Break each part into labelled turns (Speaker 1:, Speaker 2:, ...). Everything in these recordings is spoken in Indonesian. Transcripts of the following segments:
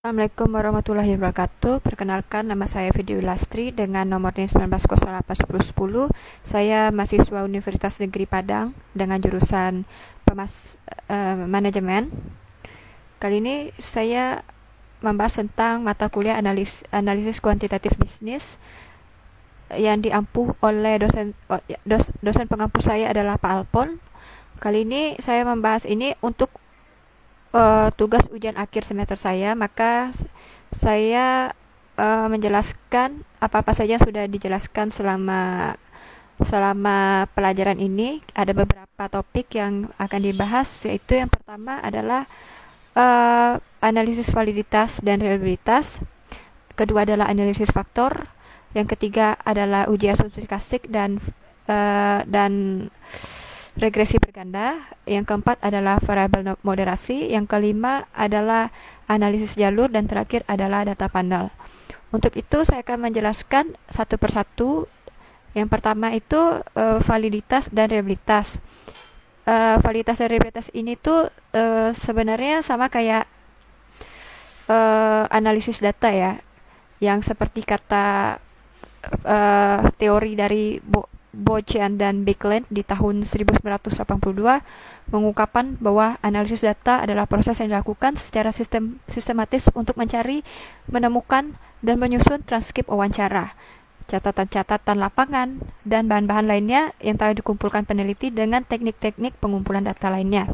Speaker 1: Assalamualaikum warahmatullahi wabarakatuh. Perkenalkan, nama saya Vidya Lastri dengan nomor NIM 19081010. Saya mahasiswa Universitas Negeri Padang dengan jurusan manajemen. Kali ini saya membahas tentang mata kuliah analisis kuantitatif bisnis yang diampuh oleh dosen pengampu saya adalah Pak Alpon. Kali ini saya membahas ini untuk tugas ujian akhir semester saya, maka saya menjelaskan apa-apa saja yang sudah dijelaskan selama pelajaran ini. Ada beberapa topik yang akan dibahas, yaitu yang pertama adalah analisis validitas dan reliabilitas, kedua adalah analisis faktor, yang ketiga adalah uji asumsi klasik dan regresi berganda, yang keempat adalah variabel moderasi, yang kelima adalah analisis jalur, dan terakhir adalah data panel. Untuk itu saya akan menjelaskan satu persatu. Yang pertama itu validitas dan reliabilitas. Validitas dan reliabilitas ini tuh sebenarnya sama kayak analisis data ya, yang seperti kata teori dari Bochian dan Bakeland di tahun 1982 mengungkapkan bahwa analisis data adalah proses yang dilakukan secara sistematis untuk mencari, menemukan, dan menyusun transkrip wawancara, catatan-catatan lapangan, dan bahan-bahan lainnya yang telah dikumpulkan peneliti dengan teknik-teknik pengumpulan data lainnya.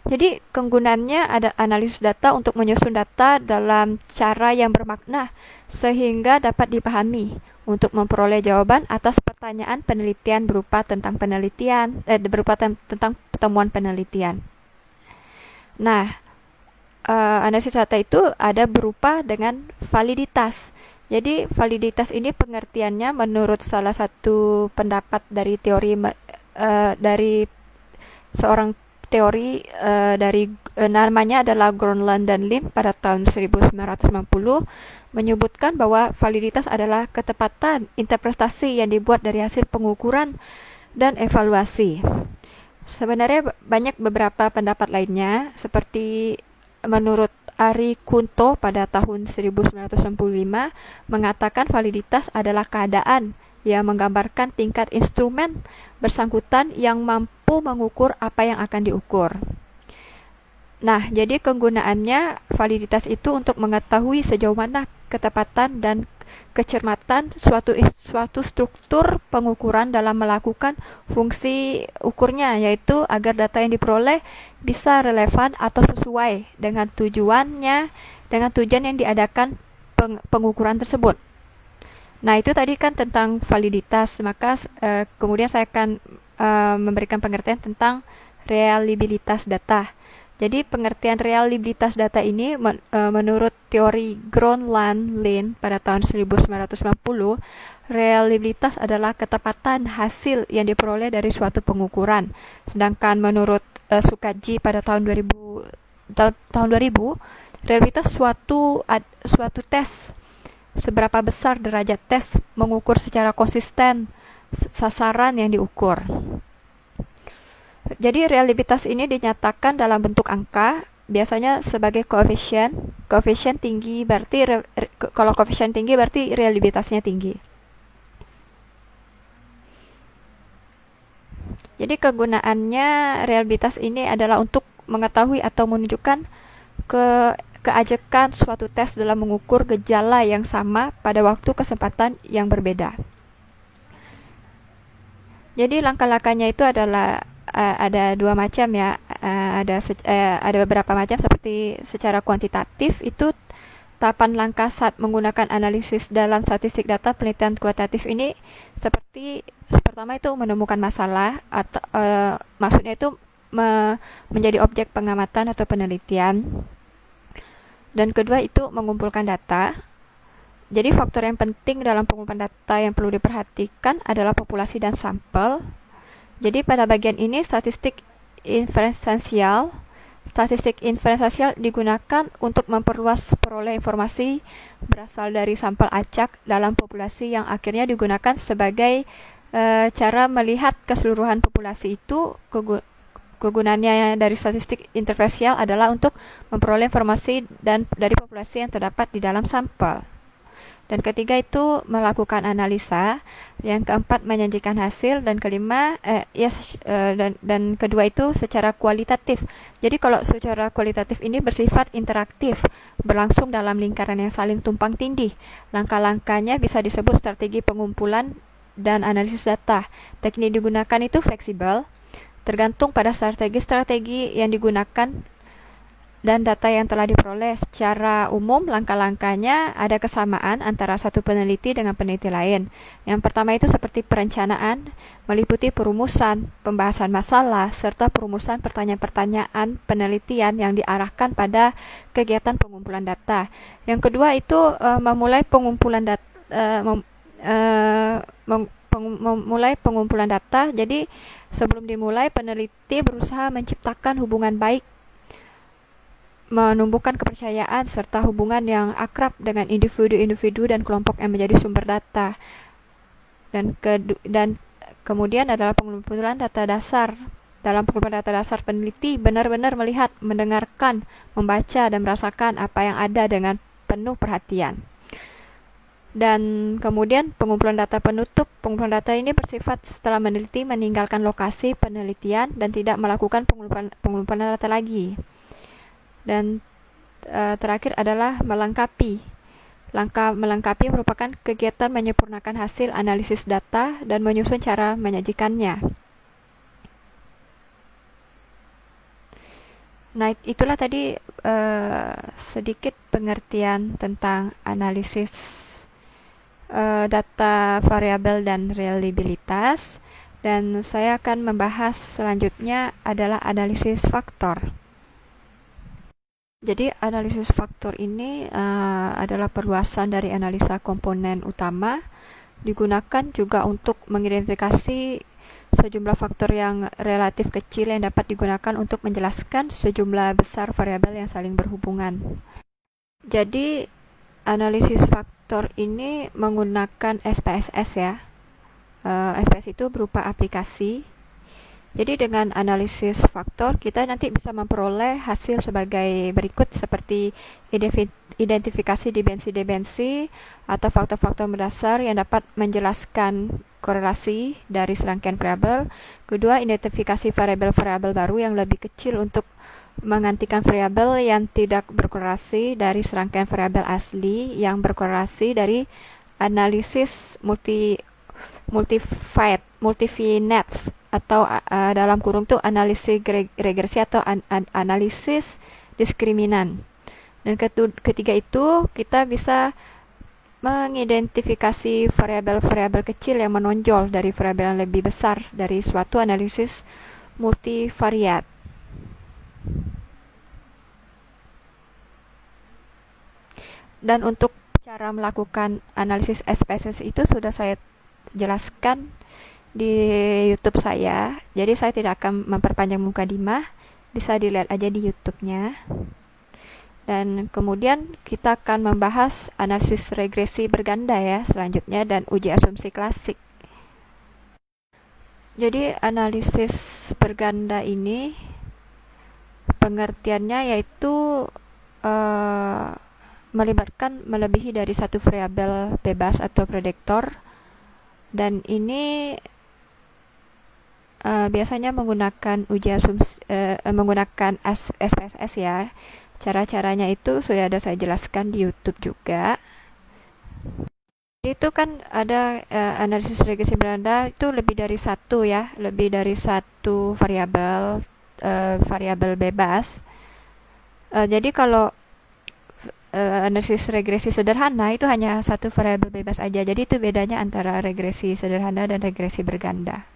Speaker 1: Jadi kegunaannya ada analisis data untuk menyusun data dalam cara yang bermakna sehingga dapat dipahami untuk memperoleh jawaban atas pertanyaan penelitian berupa tentang tentang pertemuan penelitian. Nah, analisis data itu ada berupa dengan validitas. Jadi validitas ini pengertiannya menurut salah satu pendapat dari dari seorang teori namanya adalah Groenland dan Lim pada tahun 1990, menyebutkan bahwa validitas adalah ketepatan interpretasi yang dibuat dari hasil pengukuran dan evaluasi. Sebenarnya banyak beberapa pendapat lainnya, seperti menurut Ari Kunto pada tahun 1995 mengatakan validitas adalah keadaan yang menggambarkan tingkat instrumen bersangkutan yang mampu mengukur apa yang akan diukur. Nah, jadi kegunaannya validitas itu untuk mengetahui sejauh mana ketepatan dan kecermatan suatu struktur pengukuran dalam melakukan fungsi ukurnya, yaitu agar data yang diperoleh bisa relevan atau sesuai dengan tujuan yang diadakan pengukuran tersebut. Nah, itu tadi kan tentang validitas, maka kemudian saya akan memberikan pengertian tentang reliabilitas data. Jadi pengertian reliabilitas data ini menurut teori Groenland-Lin pada tahun 1990, reliabilitas adalah ketepatan hasil yang diperoleh dari suatu pengukuran. Sedangkan menurut Sukaji pada tahun 2000, reliabilitas suatu tes, seberapa besar derajat tes mengukur secara konsisten sasaran yang diukur. Jadi reliabilitas ini dinyatakan dalam bentuk angka, biasanya sebagai koefisien. Koefisien tinggi berarti kalau koefisien tinggi berarti reliabilitasnya tinggi. Jadi kegunaannya reliabilitas ini adalah untuk mengetahui atau menunjukkan keajekan suatu tes dalam mengukur gejala yang sama pada waktu kesempatan yang berbeda. Jadi langkah-langkahnya itu adalah ada dua macam ya, ada beberapa macam, seperti secara kuantitatif itu tahapan langkah saat menggunakan analisis dalam statistik data penelitian kuantitatif ini seperti pertama itu menemukan masalah atau maksudnya itu menjadi objek pengamatan atau penelitian, dan kedua itu mengumpulkan data. Jadi faktor yang penting dalam pengumpulan data yang perlu diperhatikan adalah populasi dan sampel. Jadi pada bagian ini statistik inferensial digunakan untuk memperluas peroleh informasi berasal dari sampel acak dalam populasi, yang akhirnya digunakan sebagai cara melihat keseluruhan populasi itu. Kegunaannya dari statistik inferensial adalah untuk memperoleh informasi dari populasi populasi yang terdapat di dalam sampel. Dan ketiga itu melakukan analisa, yang keempat menyajikan hasil, dan kelima dan kedua itu secara kualitatif. Jadi kalau secara kualitatif ini bersifat interaktif, berlangsung dalam lingkaran yang saling tumpang tindih. Langkah-langkahnya bisa disebut strategi pengumpulan dan analisis data. Teknik digunakan itu fleksibel, tergantung pada strategi-strategi yang digunakan dan data yang telah diperoleh. Secara umum, langkah-langkahnya ada kesamaan antara satu peneliti dengan peneliti lain. Yang pertama itu seperti perencanaan, meliputi perumusan, pembahasan masalah, serta perumusan pertanyaan-pertanyaan penelitian yang diarahkan pada kegiatan pengumpulan data. Yang kedua itu memulai pengumpulan data. Jadi sebelum dimulai, peneliti berusaha menciptakan hubungan baik, menumbuhkan kepercayaan serta hubungan yang akrab dengan individu-individu dan kelompok yang menjadi sumber data. Dan kemudian adalah pengumpulan data dasar. Dalam pengumpulan data dasar, peneliti benar-benar melihat, mendengarkan, membaca, dan merasakan apa yang ada dengan penuh perhatian. Dan kemudian pengumpulan data penutup. Pengumpulan data ini bersifat setelah meneliti meninggalkan lokasi penelitian dan tidak melakukan pengumpulan data lagi. Dan terakhir adalah melengkapi. Langkah melengkapi merupakan kegiatan menyempurnakan hasil analisis data dan menyusun cara menyajikannya. Nah, itulah tadi sedikit pengertian tentang analisis data variabel dan reliabilitas. Dan saya akan membahas selanjutnya adalah analisis faktor. Jadi analisis faktor ini adalah perluasan dari analisa komponen utama, digunakan juga untuk mengidentifikasi sejumlah faktor yang relatif kecil yang dapat digunakan untuk menjelaskan sejumlah besar variabel yang saling berhubungan. Jadi analisis faktor ini menggunakan SPSS ya. SPSS itu berupa aplikasi. Jadi dengan analisis faktor, kita nanti bisa memperoleh hasil sebagai berikut, seperti identifikasi dimensi-dimensi atau faktor-faktor mendasar yang dapat menjelaskan korelasi dari serangkaian variabel. Kedua, identifikasi variabel-variabel baru yang lebih kecil untuk menggantikan variabel yang tidak berkorelasi dari serangkaian variabel asli yang berkorelasi. Dari analisis multifinets atau dalam kurung itu analisis regresi atau analisis diskriminan. Dan ketiga itu kita bisa mengidentifikasi variabel-variabel kecil yang menonjol dari variabel yang lebih besar dari suatu analisis multivariat. Dan untuk cara melakukan analisis SPSS itu sudah saya jelaskan di YouTube saya. Jadi saya tidak akan memperpanjang mukadimah, bisa dilihat aja di YouTube-nya. Dan kemudian kita akan membahas analisis regresi berganda ya selanjutnya, dan uji asumsi klasik. Jadi analisis berganda ini pengertiannya yaitu melibatkan melebihi dari satu variabel bebas atau prediktor, dan ini biasanya menggunakan uji asumsi, menggunakan SPSS ya. Cara-caranya itu sudah ada saya jelaskan di YouTube juga. Itu kan ada analisis regresi berganda itu lebih dari satu ya, lebih dari satu variabel bebas. Jadi kalau analisis regresi sederhana itu hanya satu variabel bebas aja. Jadi itu bedanya antara regresi sederhana dan regresi berganda.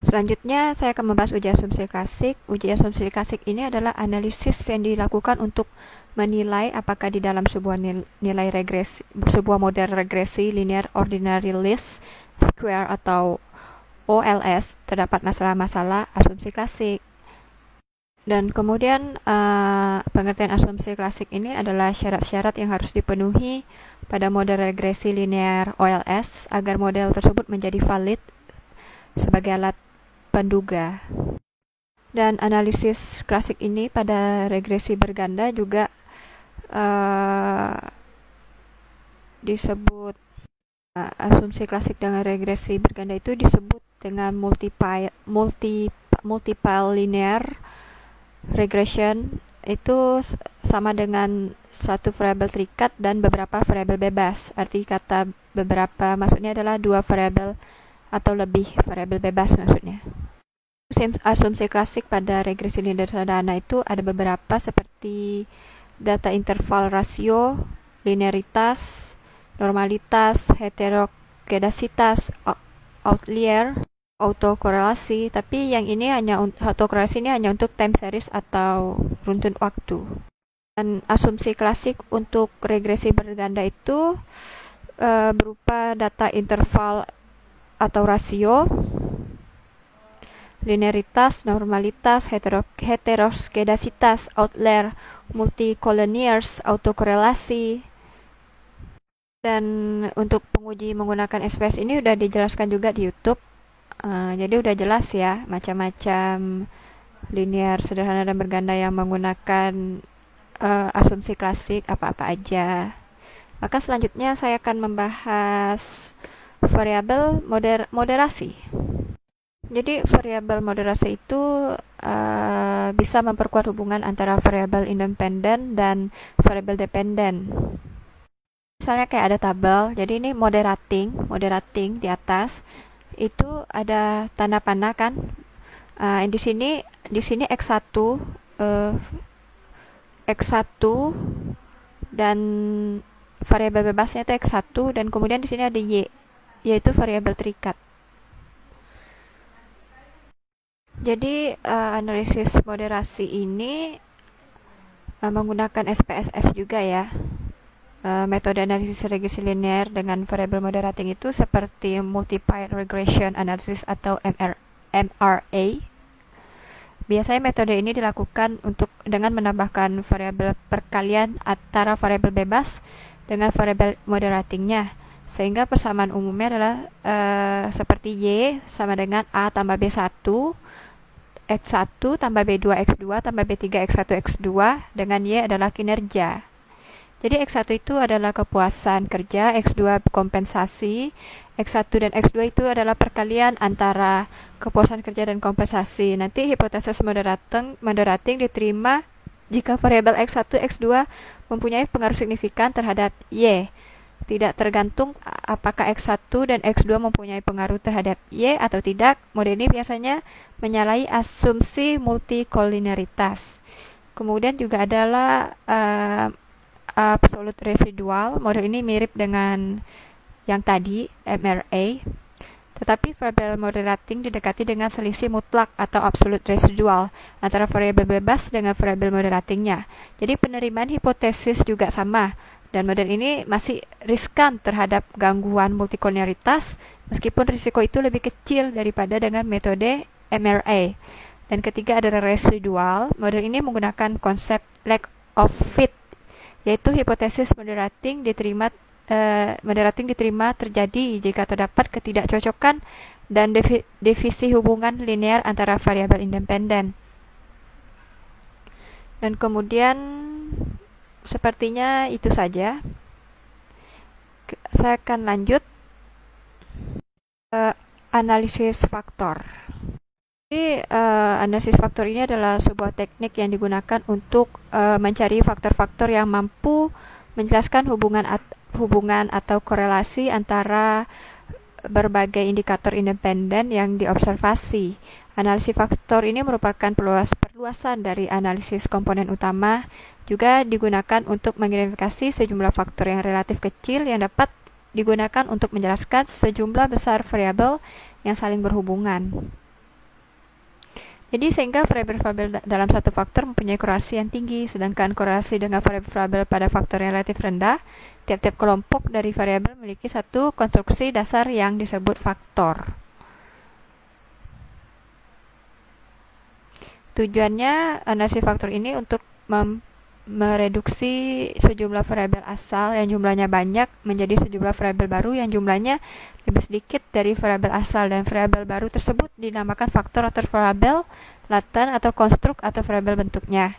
Speaker 1: Selanjutnya saya akan membahas uji asumsi klasik. Uji asumsi klasik ini adalah analisis yang dilakukan untuk menilai apakah di dalam sebuah nilai regresi, sebuah model regresi linear ordinary least square atau OLS terdapat masalah-masalah asumsi klasik. Dan kemudian pengertian asumsi klasik ini adalah syarat-syarat yang harus dipenuhi pada model regresi linear OLS agar model tersebut menjadi valid sebagai alat penduga. Dan analisis klasik ini pada regresi berganda juga disebut asumsi klasik dengan regresi berganda itu disebut dengan multiple linear regression. Itu sama dengan satu variabel terikat dan beberapa variabel bebas. Arti kata beberapa maksudnya adalah dua variabel atau lebih variabel bebas maksudnya. Asumsi klasik pada regresi linear sederhana itu ada beberapa seperti data interval rasio, linearitas, normalitas, heterokedasitas, outlier, autokorelasi. Tapi yang ini autokorelasi ini hanya untuk time series atau runtun waktu. Dan asumsi klasik untuk regresi berganda itu berupa data interval atau rasio, linearitas, normalitas, heteroskedasitas, outlier, multicollinears, autokorelasi. Dan untuk penguji menggunakan SPS ini udah dijelaskan juga di YouTube. Jadi udah jelas ya macam-macam linear sederhana dan berganda yang menggunakan asumsi klasik apa-apa aja. Maka selanjutnya saya akan membahas variabel moderasi. Jadi variabel moderasi itu bisa memperkuat hubungan antara variabel independen dan variabel dependen. Misalnya kayak ada tabel, jadi ini moderating di atas itu ada tanda panah kan. Di sini x1 dan variabel bebasnya itu x1 dan kemudian di sini ada y, yaitu variabel terikat. Jadi analisis moderasi ini menggunakan SPSS juga ya. Metode analisis regresi linear dengan variabel moderating itu seperti multiplier regression analysis atau MRA. Biasanya metode ini dilakukan dengan menambahkan variabel perkalian antara variabel bebas dengan variabel moderatingnya, sehingga persamaan umumnya adalah seperti Y sama dengan A tambah B1, X1 tambah B2 X2 tambah B3 X1 X2 dengan Y adalah kinerja. Jadi X1 itu adalah kepuasan kerja, X2 kompensasi, X1 dan X2 itu adalah perkalian antara kepuasan kerja dan kompensasi. Nanti hipotesis moderating diterima jika variabel X1, X2 mempunyai pengaruh signifikan terhadap Y. Tidak tergantung apakah X1 dan X2 mempunyai pengaruh terhadap Y atau tidak. Model ini biasanya menyalahi asumsi multicollinearitas. Kemudian juga adalah absolute residual. Model ini mirip dengan yang tadi, MRA. Tetapi variabel moderating didekati dengan selisih mutlak atau absolute residual antara variabel bebas dengan variabel moderatingnya. Jadi penerimaan hipotesis juga sama. Dan model ini masih riskan terhadap gangguan multicollinearitas, meskipun risiko itu lebih kecil daripada dengan metode MRA. Dan ketiga adalah residual. Model ini menggunakan konsep lack of fit, yaitu hipotesis moderating diterima terjadi jika terdapat ketidakcocokan dan divisi hubungan linear antara variabel independen. Dan kemudian sepertinya itu saja. Saya akan lanjut analisis faktor. Jadi analisis faktor ini adalah sebuah teknik yang digunakan untuk mencari faktor-faktor yang mampu menjelaskan hubungan atau korelasi antara berbagai indikator independen yang diobservasi. Analisis faktor ini merupakan perluasan dari analisis komponen utama, juga digunakan untuk mengidentifikasi sejumlah faktor yang relatif kecil yang dapat digunakan untuk menjelaskan sejumlah besar variabel yang saling berhubungan. Jadi sehingga variabel-variabel dalam satu faktor mempunyai korelasi yang tinggi, sedangkan korelasi dengan variabel-variabel pada faktor yang relatif rendah, tiap-tiap kelompok dari variabel memiliki satu konstruksi dasar yang disebut faktor. Tujuannya analisis faktor ini untuk mereduksi sejumlah variabel asal yang jumlahnya banyak menjadi sejumlah variabel baru yang jumlahnya lebih sedikit dari variabel asal, dan variabel baru tersebut dinamakan faktor atau variabel laten atau konstruk atau variabel bentuknya.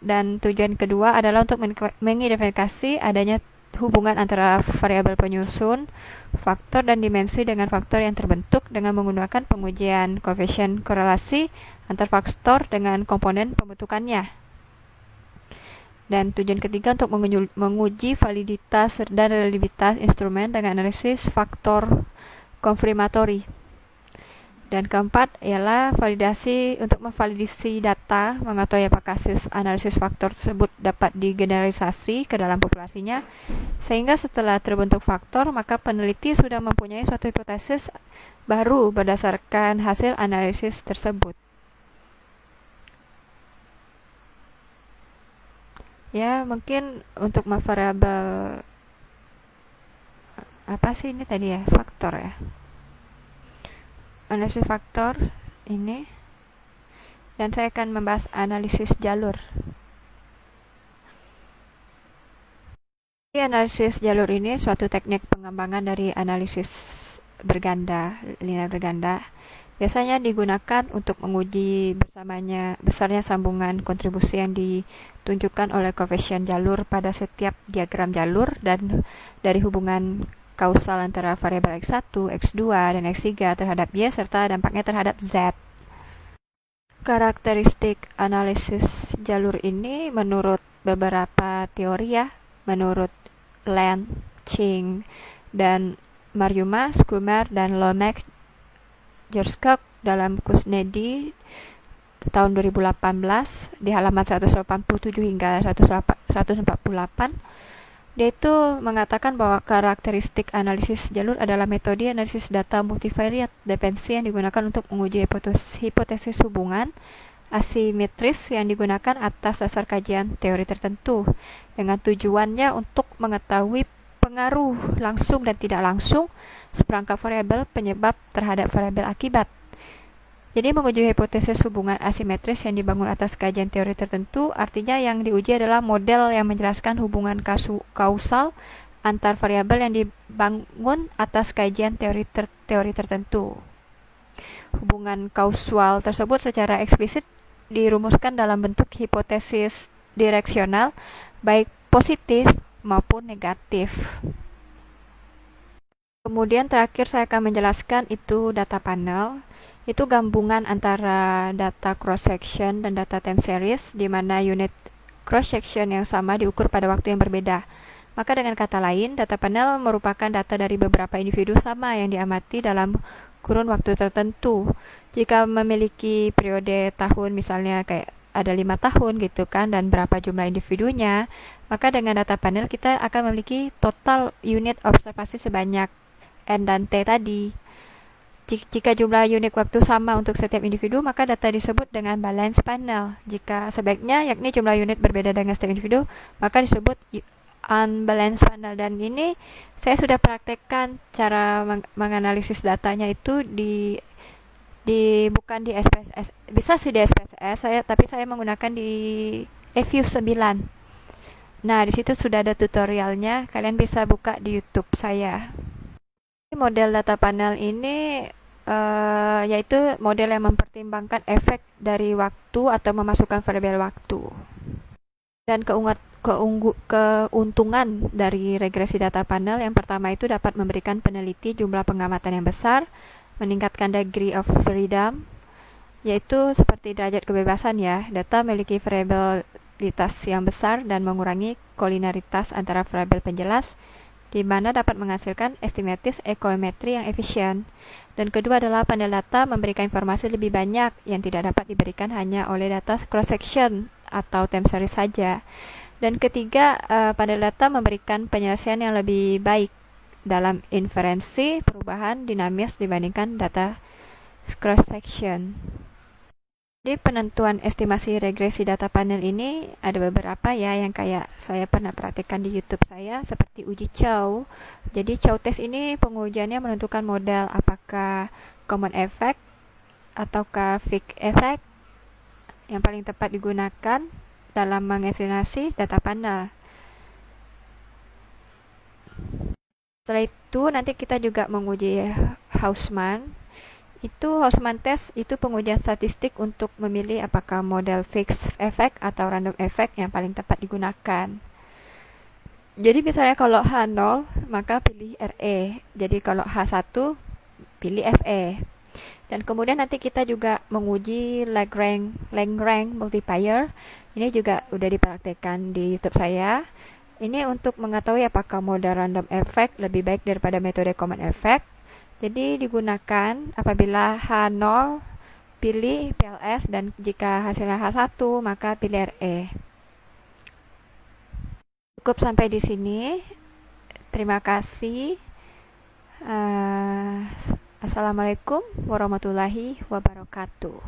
Speaker 1: Dan tujuan kedua adalah untuk mengidentifikasi adanya hubungan antara variabel penyusun, faktor dan dimensi dengan faktor yang terbentuk dengan menggunakan pengujian koefisien korelasi antar faktor dengan komponen pembentukannya. Dan tujuan ketiga untuk menguji validitas dan reliabilitas instrumen dengan analisis faktor konfirmatori. Dan keempat ialah validasi untuk memvalidasi data, mengetahui apakah analisis faktor tersebut dapat digeneralisasi ke dalam populasinya, sehingga setelah terbentuk faktor, maka peneliti sudah mempunyai suatu hipotesis baru berdasarkan hasil analisis tersebut. Ya, mungkin untuk variabel apa sih ini tadi ya, faktor ya. Analisis faktor ini, dan saya akan membahas analisis jalur. Analisis jalur ini suatu teknik pengembangan dari analisis berganda, linear berganda. Biasanya digunakan untuk menguji besarnya sambungan kontribusi yang ditunjukkan oleh koefisien jalur pada setiap diagram jalur dan dari hubungan kausal antara variabel X1, X2, dan X3 terhadap Y serta dampaknya terhadap Z. Karakteristik analisis jalur ini menurut beberapa teori ya, menurut Land, Ching, dan Maryuma, Schumer, dan Lomax, Jerskog dalam Kusnedi tahun 2018 di halaman 187 hingga 148. Dia itu mengatakan bahwa karakteristik analisis jalur adalah metode analisis data multivariate dependensi yang digunakan untuk menguji hipotesis hubungan asimetris yang digunakan atas dasar kajian teori tertentu, dengan tujuannya untuk mengetahui pengaruh langsung dan tidak langsung seperangkat variabel penyebab terhadap variabel akibat. Jadi menguji hipotesis hubungan asimetris yang dibangun atas kajian teori tertentu, artinya yang diuji adalah model yang menjelaskan hubungan kausal antar variabel yang dibangun atas kajian teori tertentu. Hubungan kausal tersebut secara eksplisit dirumuskan dalam bentuk hipotesis direksional, baik positif maupun negatif. Kemudian terakhir saya akan menjelaskan itu data panel. Itu gabungan antara data cross-section dan data time series, di mana unit cross-section yang sama diukur pada waktu yang berbeda. Maka dengan kata lain, data panel merupakan data dari beberapa individu sama yang diamati dalam kurun waktu tertentu. Jika memiliki periode tahun misalnya kayak ada 5 tahun gitu kan, dan berapa jumlah individunya, maka dengan data panel kita akan memiliki total unit observasi sebanyak N dan T tadi. Jika jumlah unit waktu sama untuk setiap individu, maka data disebut dengan balance panel. Jika sebaliknya, yakni jumlah unit berbeda dengan setiap individu, maka disebut unbalanced panel. Dan ini saya sudah praktekkan cara menganalisis datanya itu bukan di SPSS, bisa sih di SPSS tapi saya menggunakan di EView 9. Nah, di situ sudah ada tutorialnya, kalian bisa buka di YouTube saya. Model data panel ini yaitu model yang mempertimbangkan efek dari waktu atau memasukkan variabel waktu. Dan keuntungan dari regresi data panel yang pertama itu dapat memberikan peneliti jumlah pengamatan yang besar, meningkatkan degree of freedom, yaitu seperti derajat kebebasan ya. Data memiliki variabilitas yang besar dan mengurangi kolinaritas antara variabel penjelas, di mana dapat menghasilkan estimatis ekonometri yang efisien. Dan kedua adalah panel data memberikan informasi lebih banyak yang tidak dapat diberikan hanya oleh data cross-section atau time series saja. Dan ketiga, panel data memberikan penyelesaian yang lebih baik dalam inferensi perubahan dinamis dibandingkan data cross-section. Di penentuan estimasi regresi data panel ini ada beberapa ya yang kayak saya pernah praktikkan di YouTube saya, seperti uji Chow. Jadi Chow test ini pengujiannya menentukan model apakah common effect ataukah fixed effect yang paling tepat digunakan dalam mengestimasi data panel. Setelah itu nanti kita juga menguji Hausman. Hausman test itu pengujian statistik untuk memilih apakah model fixed effect atau random effect yang paling tepat digunakan. Jadi misalnya kalau H0 maka pilih RE. Jadi kalau H1 pilih FE. Dan kemudian nanti kita juga menguji Lagrange multiplier. Ini juga udah dipraktekkan di YouTube saya. Ini untuk mengetahui apakah model random effect lebih baik daripada metode common effect. Jadi digunakan apabila H0 pilih PLS dan jika hasilnya H1 maka pilih RE. Cukup sampai di sini. Terima kasih. Assalamualaikum warahmatullahi wabarakatuh.